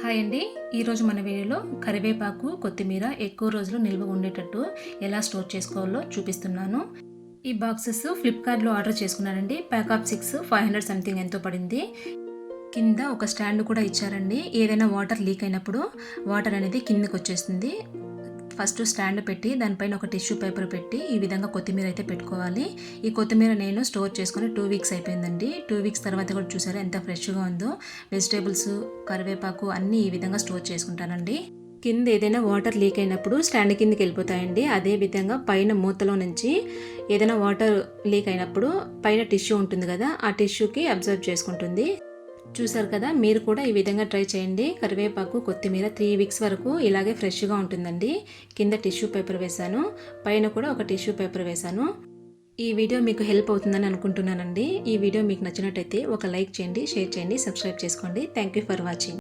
Hi అండి. ఈరోజు మన వీడియోలో కరివేపాకు, కొత్తిమీర ఎక్కువ రోజులు నిల్వ ఉండేటట్టు ఎలా స్టోర్ చేసుకోవాలో చూపిస్తున్నాను. ఈ బాక్సెస్ ఫ్లిప్కార్ట్లో ఆర్డర్ చేసుకున్నానండి. ప్యాక్ ఆఫ్ 6 500 సంథింగ్ ఎంతో పడింది. కింద ఒక స్టాండ్ కూడా ఇచ్చారండి. ఏదైనా వాటర్ లీక్ అయినప్పుడు వాటర్ అనేది కిందకి వచ్చేస్తుంది. ఫస్ట్ స్టాండ్ పెట్టి దానిపైన ఒక టిష్యూ పేపర్ పెట్టి ఈ విధంగా కొత్తిమీర అయితే పెట్టుకోవాలి. ఈ కొత్తిమీర నేను స్టోర్ చేసుకుని 2 వీక్స్ అయిపోయిందండి. 2 వీక్స్ తర్వాత కూడా చూసారా ఎంత ఫ్రెష్గా ఉందో. వెజిటేబుల్స్, కరివేపాకు అన్నీ ఈ విధంగా స్టోర్ చేసుకుంటానండి. కింద ఏదైనా వాటర్ లీక్ అయినప్పుడు స్టాండ్ కిందకి వెళ్ళిపోతాయండి. అదేవిధంగా పైన మూతలో నుంచి ఏదైనా వాటర్ లీక్ అయినప్పుడు పైన టిష్యూ ఉంటుంది కదా, ఆ టిష్యూకి అబ్జర్వ్ చేసుకుంటుంది. చూసారు కదా, మీరు కూడా ఈ విధంగా ట్రై చేయండి. కరివేపాకు, కొత్తిమీర 3 వీక్స్ వరకు ఇలాగే ఫ్రెష్గా ఉంటుందండి. కింద టిష్యూ పేపర్ వేశాను, పైన కూడా ఒక టిష్యూ పేపర్ వేశాను. ఈ వీడియో మీకు హెల్ప్ అవుతుందని అనుకుంటున్నానండి. ఈ వీడియో మీకు నచ్చినట్టయితే ఒక లైక్ చేయండి, షేర్ చేయండి, సబ్స్క్రైబ్ చేసుకోండి. Thank you for watching.